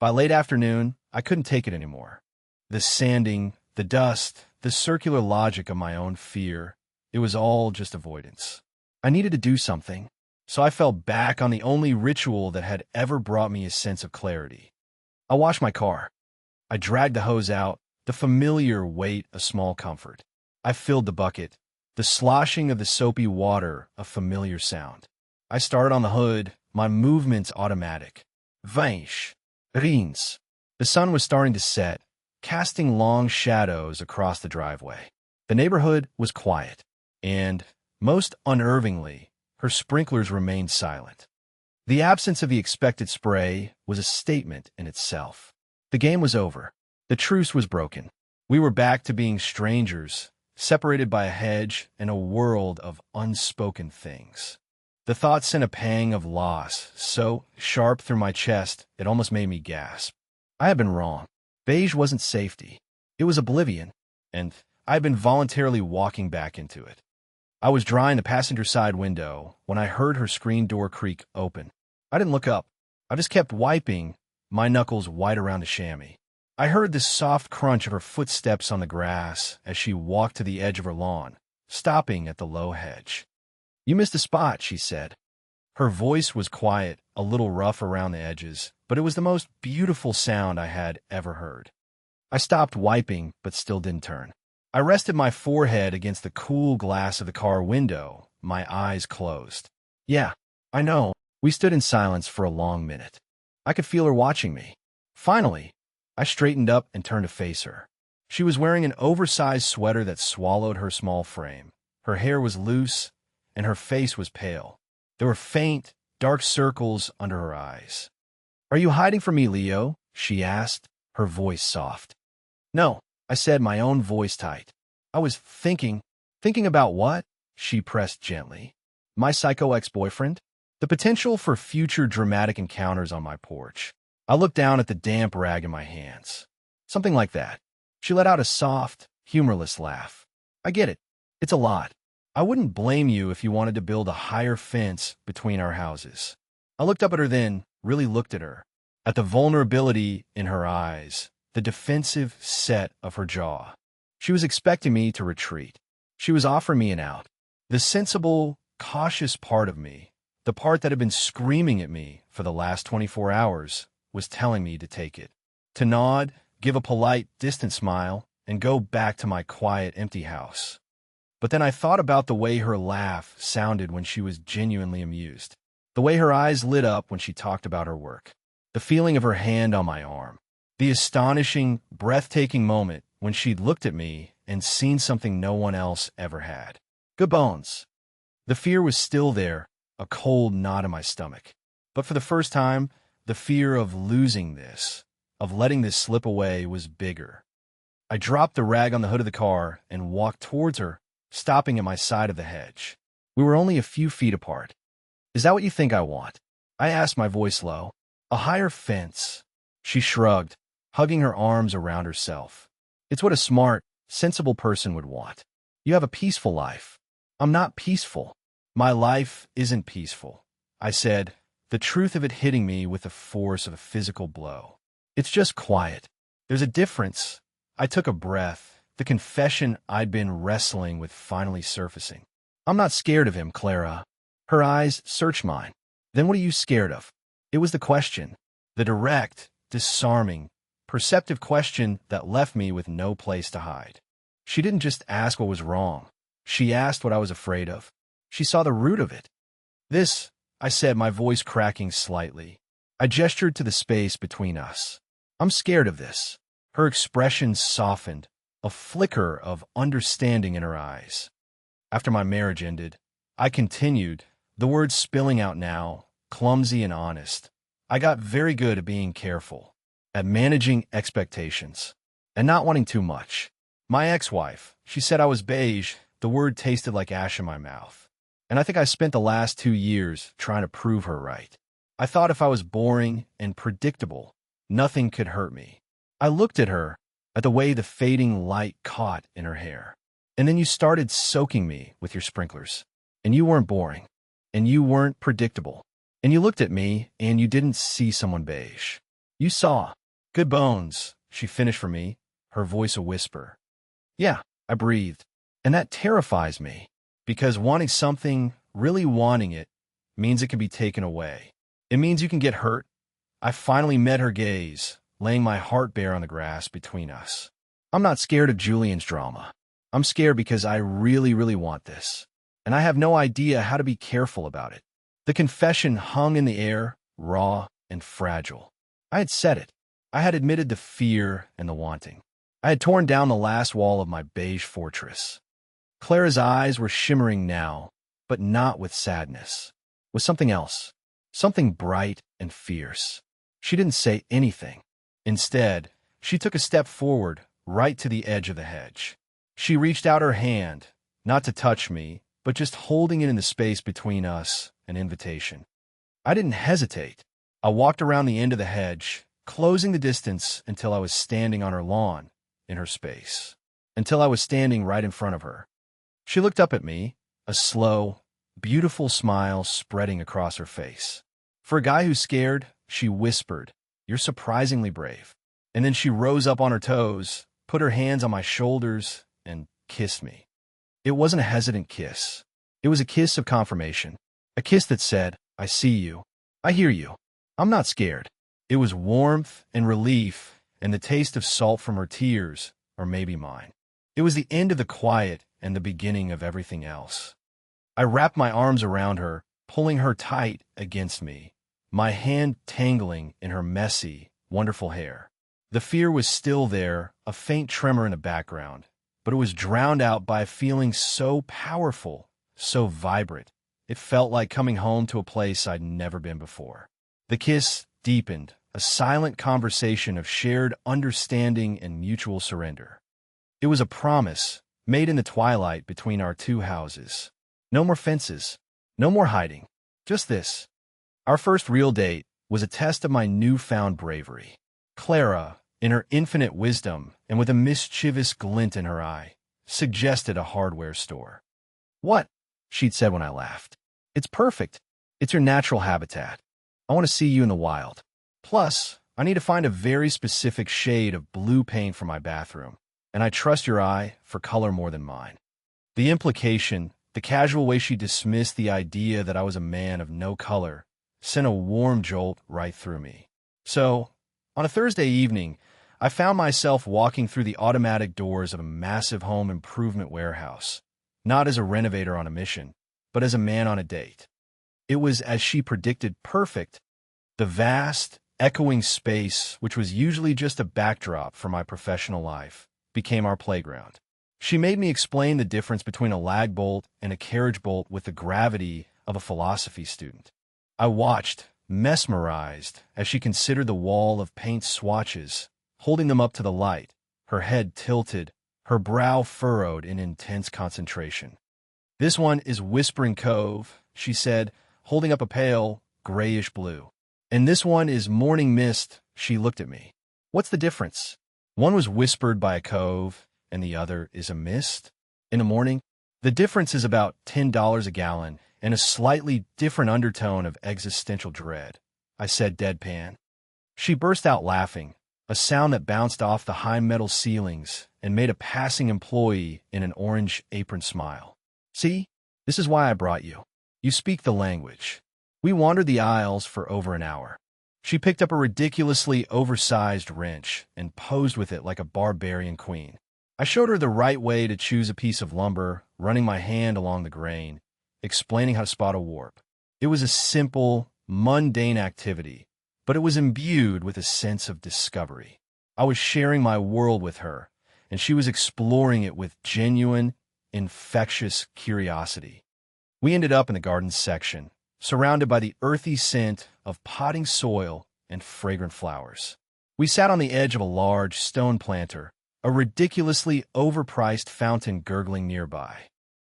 By late afternoon, I couldn't take it anymore. The sanding, the dust, the circular logic of my own fear, it was all just avoidance. I needed to do something, so I fell back on the only ritual that had ever brought me a sense of clarity. I washed my car. I dragged the hose out, the familiar weight a small comfort. I filled the bucket, the sloshing of the soapy water a familiar sound. I started on the hood, my movements automatic. Vinch, rins. The sun was starting to set, casting long shadows across the driveway. The neighborhood was quiet, and, most unnervingly, her sprinklers remained silent. The absence of the expected spray was a statement in itself. The game was over. The truce was broken. We were back to being strangers, separated by a hedge and a world of unspoken things. The thought sent a pang of loss, so sharp through my chest it almost made me gasp. I had been wrong. Beige wasn't safety. It was oblivion, and I had been voluntarily walking back into it. I was drying the passenger side window when I heard her screen door creak open. I didn't look up. I just kept wiping, my knuckles white around the chamois. I heard the soft crunch of her footsteps on the grass as she walked to the edge of her lawn, stopping at the low hedge. "You missed a spot," she said. Her voice was quiet, a little rough around the edges, but it was the most beautiful sound I had ever heard. I stopped wiping, but still didn't turn. I rested my forehead against the cool glass of the car window, my eyes closed. Yeah, I know. We stood in silence for a long minute. I could feel her watching me. Finally, I straightened up and turned to face her. She was wearing an oversized sweater that swallowed her small frame. Her hair was loose, and her face was pale. There were faint, dark circles under her eyes. "Are you hiding from me, Leo?" she asked, her voice soft. "No," I said, my own voice tight. "I was thinking." "Thinking about what?" she pressed gently. "My psycho ex-boyfriend? The potential for future dramatic encounters on my porch." I looked down at the damp rag in my hands. "Something like that." She let out a soft, humorless laugh. "I get it. It's a lot. I wouldn't blame you if you wanted to build a higher fence between our houses." I looked up at her then, really looked at her, at the vulnerability in her eyes, the defensive set of her jaw. She was expecting me to retreat. She was offering me an out. The sensible, cautious part of me, the part that had been screaming at me for the last 24 hours, was telling me to take it. To nod, give a polite, distant smile, and go back to my quiet, empty house. But then I thought about the way her laugh sounded when she was genuinely amused, the way her eyes lit up when she talked about her work, the feeling of her hand on my arm, the astonishing, breathtaking moment when she'd looked at me and seen something no one else ever had. Good bones. The fear was still there, a cold knot in my stomach. But for the first time, the fear of losing this, of letting this slip away, was bigger. I dropped the rag on the hood of the car and walked towards her, stopping at my side of the hedge. We were only a few feet apart. "Is that what you think I want?" I asked, my voice low. A higher fence. She shrugged, hugging her arms around herself. It's what a smart, sensible person would want. You have a peaceful life. I'm not peaceful. My life isn't peaceful, I said, the truth of it hitting me with the force of a physical blow. It's just quiet. There's a difference. I took a breath, the confession I'd been wrestling with finally surfacing. I'm not scared of him, Clara. Her eyes searched mine. Then what are you scared of? It was the question, the direct, disarming, perceptive question that left me with no place to hide. She didn't just ask what was wrong. She asked what I was afraid of. She saw the root of it. This, I said, my voice cracking slightly. I gestured to the space between us. I'm scared of this. Her expression softened, a flicker of understanding in her eyes. After my marriage ended, I continued, the words spilling out now, clumsy and honest. I got very good at being careful, at managing expectations, and not wanting too much. My ex-wife, she said I was beige. The word tasted like ash in my mouth. And I think I spent the last 2 years trying to prove her right. I thought if I was boring and predictable, nothing could hurt me. I looked at her, at the way the fading light caught in her hair. And then you started soaking me with your sprinklers. And you weren't boring. And you weren't predictable. And you looked at me, and you didn't see someone beige. You saw. Good bones, she finished for me, her voice a whisper. Yeah, I breathed. And that terrifies me. Because wanting something, really wanting it, means it can be taken away. It means you can get hurt. I finally met her gaze, laying my heart bare on the grass between us. I'm not scared of Julian's drama. I'm scared because I really, really want this. And I have no idea how to be careful about it. The confession hung in the air, raw and fragile. I had said it. I had admitted the fear and the wanting. I had torn down the last wall of my beige fortress. Clara's eyes were shimmering now, but not with sadness. With something else. Something bright and fierce. She didn't say anything. Instead, she took a step forward, right to the edge of the hedge. She reached out her hand, not to touch me, but just holding it in the space between us, an invitation. I didn't hesitate. I walked around the end of the hedge, closing the distance until I was standing on her lawn, in her space. Until I was standing right in front of her. She looked up at me, a slow, beautiful smile spreading across her face. For a guy who's scared, she whispered, "You're surprisingly brave." And then she rose up on her toes, put her hands on my shoulders, and kissed me. It wasn't a hesitant kiss. It was a kiss of confirmation. A kiss that said, I see you. I hear you. I'm not scared. It was warmth and relief and the taste of salt from her tears, or maybe mine. It was the end of the quiet and the beginning of everything else. I wrapped my arms around her, pulling her tight against me, my hand tangling in her messy, wonderful hair. The fear was still there, a faint tremor in the background, but it was drowned out by a feeling so powerful, so vibrant. It felt like coming home to a place I'd never been before. The kiss deepened, a silent conversation of shared understanding and mutual surrender. It was a promise, made in the twilight between our two houses. No more fences, no more hiding, just this. Our first real date was a test of my newfound bravery. Clara, in her infinite wisdom and with a mischievous glint in her eye, suggested a hardware store. What? She'd said when I laughed. It's perfect. It's your natural habitat. I want to see you in the wild. Plus, I need to find a very specific shade of blue paint for my bathroom, and I trust your eye for color more than mine. The implication, the casual way she dismissed the idea that I was a man of no color, sent a warm jolt right through me. So, on a Thursday evening, I found myself walking through the automatic doors of a massive home improvement warehouse, not as a renovator on a mission, but as a man on a date. It was, as she predicted, perfect. The vast, echoing space, which was usually just a backdrop for my professional life, became our playground. She made me explain the difference between a lag bolt and a carriage bolt with the gravity of a philosophy student. I watched, mesmerized, as she considered the wall of paint swatches, holding them up to the light, her head tilted, her brow furrowed in intense concentration. This one is Whispering Cove, she said, holding up a pale, grayish blue. And this one is morning mist. She looked at me. What's the difference? One was whispered by a cove, and the other is a mist. In the morning, the difference is about $10 a gallon and a slightly different undertone of existential dread, I said deadpan. She burst out laughing, a sound that bounced off the high metal ceilings and made a passing employee in an orange apron smile. See, this is why I brought you. You speak the language. We wandered the aisles for over an hour. She picked up a ridiculously oversized wrench and posed with it like a barbarian queen. I showed her the right way to choose a piece of lumber, running my hand along the grain, explaining how to spot a warp. It was a simple, mundane activity, but it was imbued with a sense of discovery. I was sharing my world with her, and she was exploring it with genuine, infectious curiosity. We ended up in the garden section, surrounded by the earthy scent of potting soil and fragrant flowers. We sat on the edge of a large stone planter, a ridiculously overpriced fountain gurgling nearby.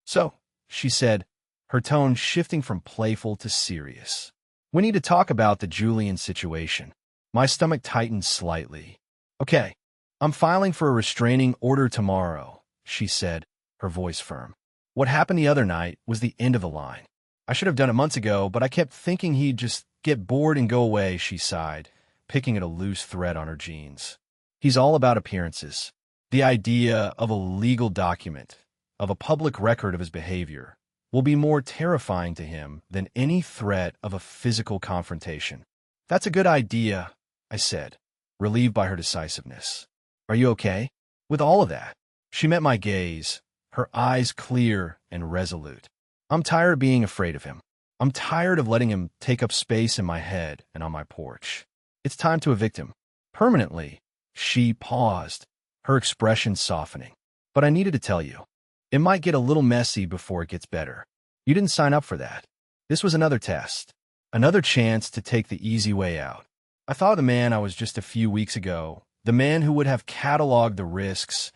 So, she said, her tone shifting from playful to serious. We need to talk about the Julian situation. My stomach tightened slightly. Okay, I'm filing for a restraining order tomorrow, she said, her voice firm. What happened the other night was the end of the line. I should have done it months ago, but I kept thinking he'd just get bored and go away, she sighed, picking at a loose thread on her jeans. He's all about appearances. The idea of a legal document, of a public record of his behavior, will be more terrifying to him than any threat of a physical confrontation. That's a good idea, I said, relieved by her decisiveness. Are you okay with all of that? She met my gaze, her eyes clear and resolute. I'm tired of being afraid of him. I'm tired of letting him take up space in my head and on my porch. It's time to evict him. Permanently. She paused, her expression softening. But I needed to tell you. It might get a little messy before it gets better. You didn't sign up for that. This was another test. Another chance to take the easy way out. I thought of the man I was just a few weeks ago, the man who would have cataloged the risks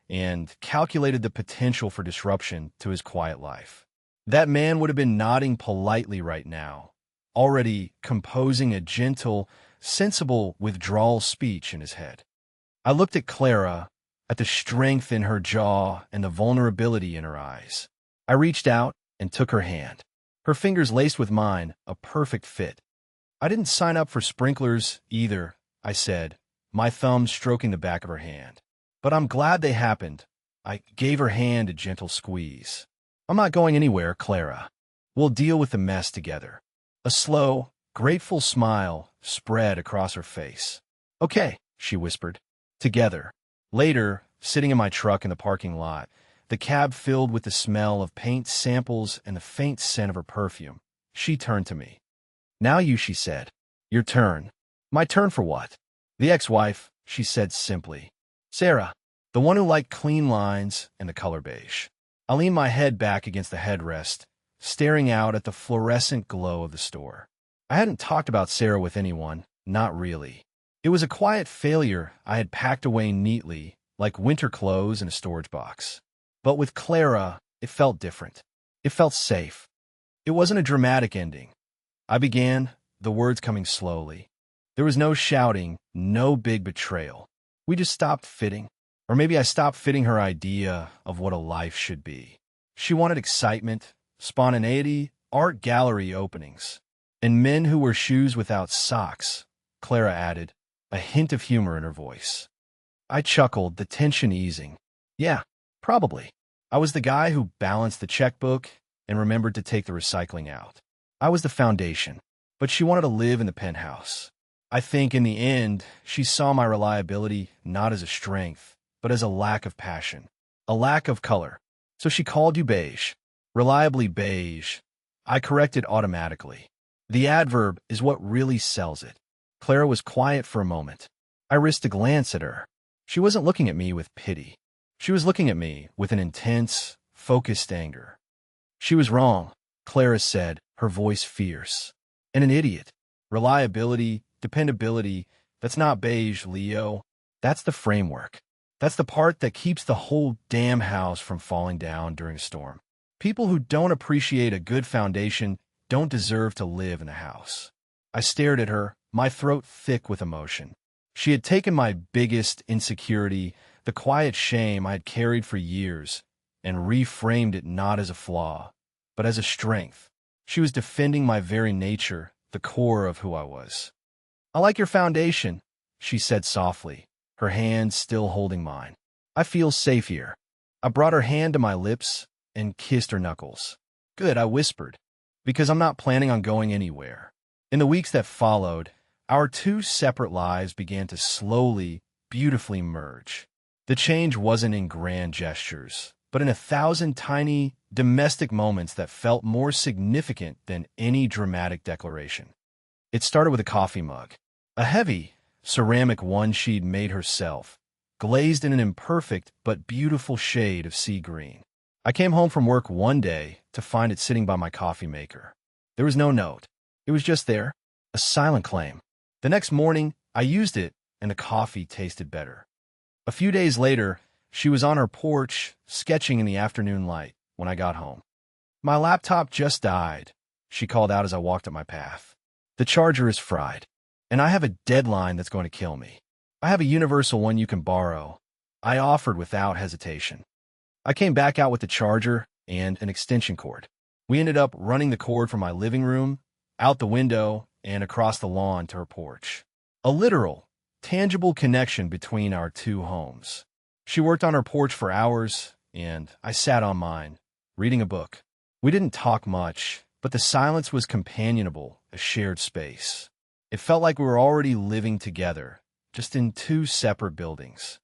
and calculated the potential for disruption to his quiet life. That man would have been nodding politely right now, already composing a gentle, sensible withdrawal speech in his head. I looked at Clara, at the strength in her jaw and the vulnerability in her eyes. I reached out and took her hand. Her fingers laced with mine, a perfect fit. I didn't sign up for sprinklers either, I said, my thumb stroking the back of her hand. But I'm glad they happened. I gave her hand a gentle squeeze. I'm not going anywhere, Clara. We'll deal with the mess together. A slow, grateful smile spread across her face. Okay, she whispered. Together. Later, sitting in my truck in the parking lot, the cab filled with the smell of paint samples and the faint scent of her perfume, she turned to me. Now you, she said. Your turn. My turn for what? The ex-wife, she said simply. Sarah, the one who liked clean lines and the color beige. I leaned my head back against the headrest, staring out at the fluorescent glow of the store. I hadn't talked about Sarah with anyone, not really. It was a quiet failure I had packed away neatly, like winter clothes in a storage box. But with Clara, it felt different. It felt safe. It wasn't a dramatic ending. I began, the words coming slowly. There was no shouting, no big betrayal. We just stopped fitting. Or maybe I stopped fitting her idea of what a life should be. She wanted excitement, spontaneity, art gallery openings. And men who wear shoes without socks, Clara added, a hint of humor in her voice. I chuckled, the tension easing. Yeah, probably. I was the guy who balanced the checkbook and remembered to take the recycling out. I was the foundation, but she wanted to live in the penthouse. I think in the end, she saw my reliability not as a strength, but as a lack of passion, a lack of color. So she called you beige. Reliably beige. I corrected automatically. The adverb is what really sells it. Clara was quiet for a moment. I risked a glance at her. She wasn't looking at me with pity. She was looking at me with an intense, focused anger. She was wrong, Clara said, her voice fierce. And an idiot. Reliability, dependability, that's not beige, Leo. That's the framework. That's the part that keeps the whole damn house from falling down during a storm. People who don't appreciate a good foundation don't deserve to live in the house. I stared at her, my throat thick with emotion. She had taken my biggest insecurity, the quiet shame I had carried for years, and reframed it not as a flaw, but as a strength. She was defending my very nature, the core of who I was. "I like your foundation," she said softly, her hand still holding mine. "I feel safe here." I brought her hand to my lips and kissed her knuckles. "Good," I whispered, "because I'm not planning on going anywhere." In the weeks that followed, our two separate lives began to slowly, beautifully merge. The change wasn't in grand gestures, but in 1,000 tiny, domestic moments that felt more significant than any dramatic declaration. It started with a coffee mug, a heavy, ceramic one she'd made herself, glazed in an imperfect but beautiful shade of sea green. I came home from work one day to find it sitting by my coffee maker. There was no note. It was just there, a silent claim. The next morning, I used it, and the coffee tasted better. A few days later, she was on her porch, sketching in the afternoon light when I got home. "My laptop just died," she called out as I walked up my path. "The charger is fried, and I have a deadline that's going to kill me. I have a universal one you can borrow," I offered without hesitation. I came back out with the charger and an extension cord. We ended up running the cord from my living room, out the window, and across the lawn to her porch. A literal, tangible connection between our two homes. She worked on her porch for hours, and I sat on mine, reading a book. We didn't talk much, but the silence was companionable, a shared space. It felt like we were already living together, just in two separate buildings.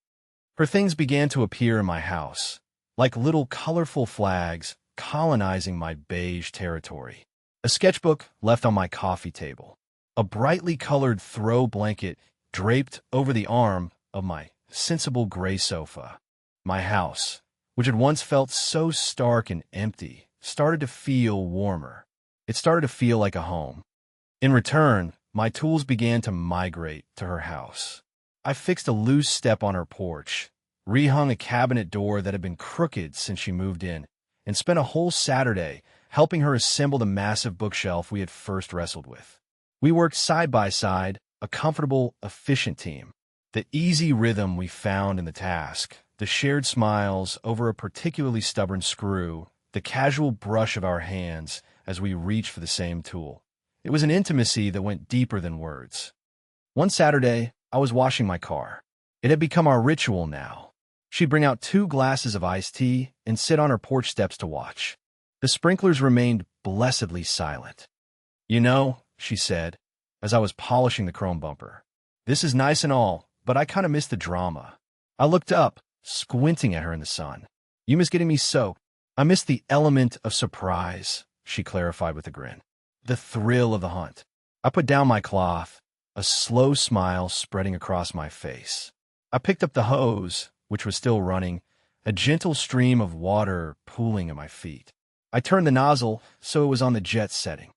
Her things began to appear in my house, like little colorful flags colonizing my beige territory. A sketchbook left on my coffee table. A brightly colored throw blanket draped over the arm of my sensible gray sofa. My house, which had once felt so stark and empty, started to feel warmer. It started to feel like a home. In return, my tools began to migrate to her house. I fixed a loose step on her porch, rehung a cabinet door that had been crooked since she moved in, and spent a whole Saturday helping her assemble the massive bookshelf we had first wrestled with. We worked side by side, a comfortable, efficient team. The easy rhythm we found in the task, the shared smiles over a particularly stubborn screw, the casual brush of our hands as we reached for the same tool. It was an intimacy that went deeper than words. One Saturday, I was washing my car. It had become our ritual now. She'd bring out 2 glasses of iced tea and sit on her porch steps to watch. The sprinklers remained blessedly silent. "You know," she said, as I was polishing the chrome bumper, "this is nice and all, but I kind of miss the drama." I looked up, squinting at her in the sun. "You miss getting me soaked." "I miss the element of surprise," she clarified with a grin. "The thrill of the hunt." I put down my cloth, a slow smile spreading across my face. I picked up the hose, which was still running, a gentle stream of water pooling at my feet. I turned the nozzle so it was on the jet setting.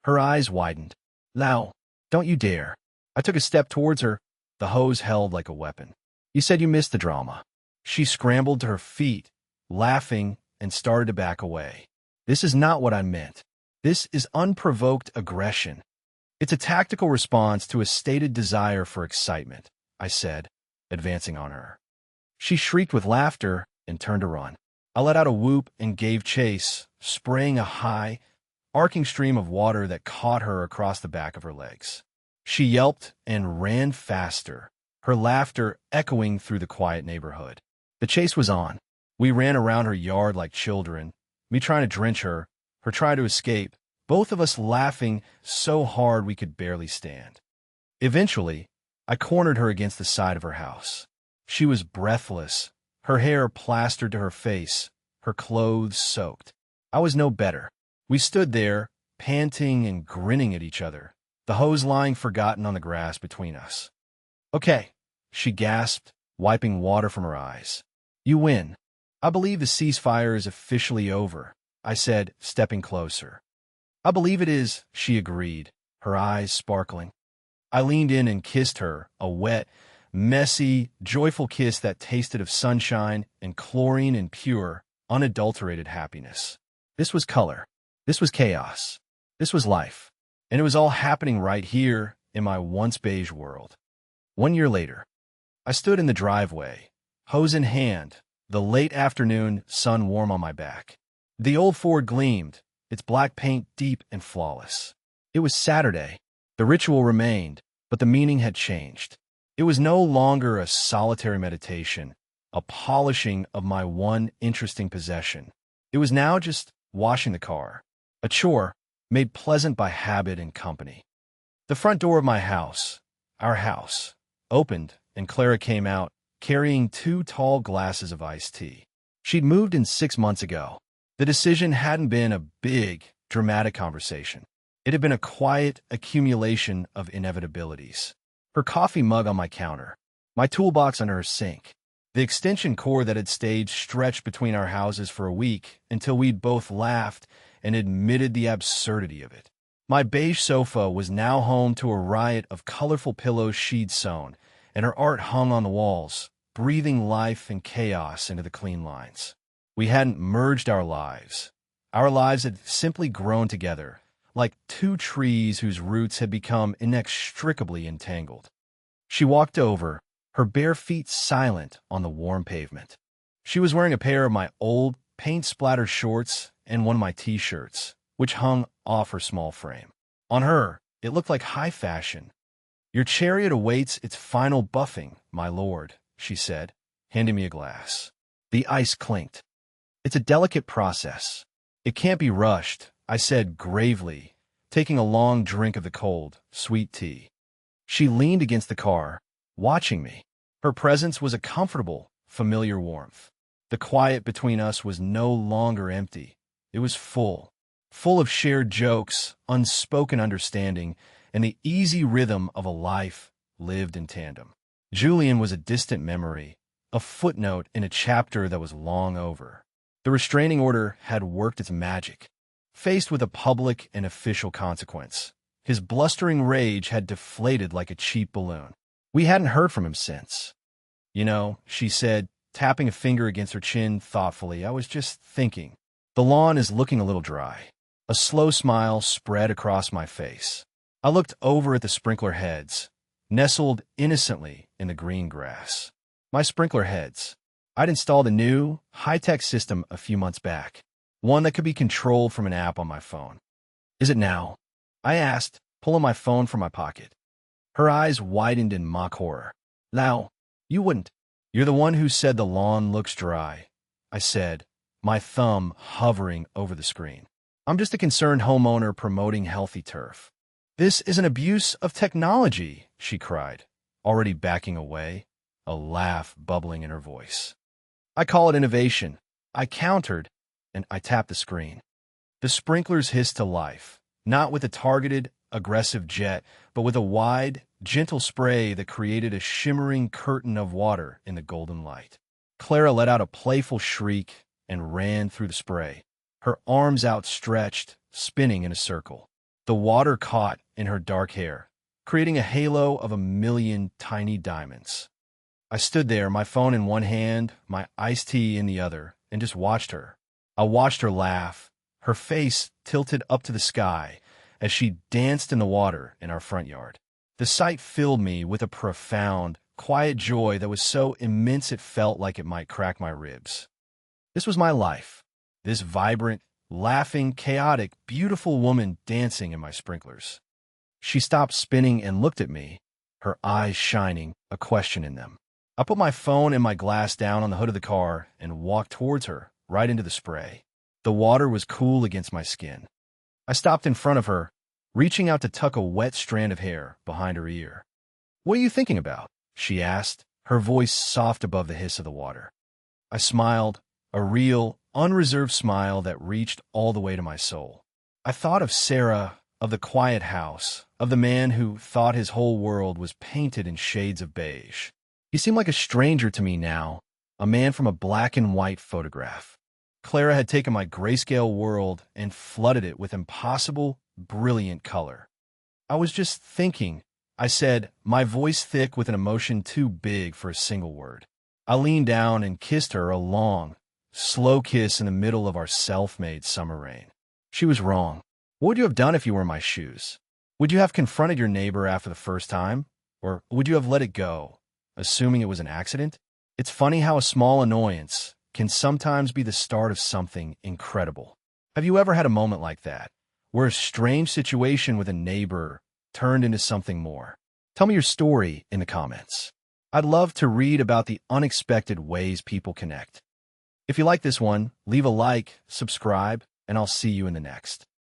Her eyes widened. "Lau, don't you dare." I took a step towards her, the hose held like a weapon. "You said you missed the drama." She scrambled to her feet, laughing, and started to back away. "This is not what I meant. This is unprovoked aggression. It's a tactical response to a stated desire for excitement," I said, advancing on her. She shrieked with laughter and turned to run. I let out a whoop and gave chase, spraying a high, arcing stream of water that caught her across the back of her legs. She yelped and ran faster, her laughter echoing through the quiet neighborhood. The chase was on. We ran around her yard like children, me trying to drench her, her trying to escape, both of us laughing so hard we could barely stand. Eventually, I cornered her against the side of her house. She was breathless, her hair plastered to her face, her clothes soaked. I was no better. We stood there, panting and grinning at each other, the hose lying forgotten on the grass between us. "Okay," she gasped, wiping water from her eyes. "You win. I believe the ceasefire is officially over," I said, stepping closer. "I believe it is," she agreed, her eyes sparkling. I leaned in and kissed her, a wet, messy, joyful kiss that tasted of sunshine and chlorine and pure, unadulterated happiness. This was color. This was chaos. This was life, and it was all happening right here in my once beige world. 1 year later, I stood in the driveway, hose in hand, the late afternoon sun warm on my back. The old Ford gleamed, its black paint deep and flawless. It was Saturday. The ritual remained, but the meaning had changed. It was no longer a solitary meditation, a polishing of my one interesting possession. It was now just washing the car, a chore made pleasant by habit and company. The front door of my house, our house, opened, and Clara came out, carrying 2 tall glasses of iced tea. She'd moved in 6 months ago. The decision hadn't been a big, dramatic conversation. It had been a quiet accumulation of inevitabilities. Her coffee mug on my counter, my toolbox under her sink, the extension cord that had stayed stretched between our houses for a week until we'd both laughed and admitted the absurdity of it. My beige sofa was now home to a riot of colorful pillows she'd sewn, and her art hung on the walls, breathing life and chaos into the clean lines. We hadn't merged our lives. Our lives had simply grown together, like 2 trees whose roots had become inextricably entangled. She walked over, her bare feet silent on the warm pavement. She was wearing a pair of my old, paint-splattered shorts and one of my T-shirts, which hung off her small frame. On her, it looked like high fashion. "Your chariot awaits its final buffing, my lord," she said, handing me a glass. The ice clinked. "It's a delicate process. It can't be rushed," I said gravely, taking a long drink of the cold, sweet tea. She leaned against the car, watching me. Her presence was a comfortable, familiar warmth. The quiet between us was no longer empty. It was full of shared jokes, unspoken understanding, and the easy rhythm of a life lived in tandem. Julian was a distant memory, a footnote in a chapter that was long over. The restraining order had worked its magic. Faced with a public and official consequence, his blustering rage had deflated like a cheap balloon. We hadn't heard from him since. "You know," she said, tapping a finger against her chin thoughtfully, "I was just thinking. The lawn is looking a little dry." A slow smile spread across my face. I looked over at the sprinkler heads, nestled innocently in the green grass. My sprinkler heads. I'd installed a new, high-tech system a few months back, one that could be controlled from an app on my phone. "Is it now?" I asked, pulling my phone from my pocket. Her eyes widened in mock horror. "Now, you wouldn't. You're the one who said the lawn looks dry," I said, my thumb hovering over the screen. "I'm just a concerned homeowner promoting healthy turf." "This is an abuse of technology," she cried, already backing away, a laugh bubbling in her voice. "I call it innovation," I countered, and I tapped the screen. The sprinklers hissed to life, not with a targeted, aggressive jet, but with a wide, gentle spray that created a shimmering curtain of water in the golden light. Clara let out a playful shriek and ran through the spray, her arms outstretched, spinning in a circle. The water caught in her dark hair, creating a halo of 1,000,000 tiny diamonds. I stood there, my phone in one hand, my iced tea in the other, and just watched her. I watched her laugh, her face tilted up to the sky as she danced in the water in our front yard. The sight filled me with a profound, quiet joy that was so immense it felt like it might crack my ribs. This was my life, this vibrant, laughing, chaotic, beautiful woman dancing in my sprinklers. She stopped spinning and looked at me, her eyes shining, a question in them. I put my phone and my glass down on the hood of the car and walked towards her, right into the spray. The water was cool against my skin. I stopped in front of her, reaching out to tuck a wet strand of hair behind her ear. "What are you thinking about?" she asked, her voice soft above the hiss of the water. I smiled, a real, unreserved smile that reached all the way to my soul. I thought of Sarah, of the quiet house, of the man who thought his whole world was painted in shades of beige. He seemed like a stranger to me now, a man from a black and white photograph. Clara had taken my grayscale world and flooded it with impossible, brilliant color. "I was just thinking," I said, my voice thick with an emotion too big for a single word. I leaned down and kissed her a long, slow kiss in the middle of our self-made summer rain. She was wrong. What would you have done if you were in my shoes? Would you have confronted your neighbor after the first time? Or would you have let it go, assuming it was an accident? It's funny how a small annoyance can sometimes be the start of something incredible. Have you ever had a moment like that, where a strange situation with a neighbor turned into something more? Tell me your story in the comments. I'd love to read about the unexpected ways people connect. If you like this one, leave a like, subscribe, and I'll see you in the next.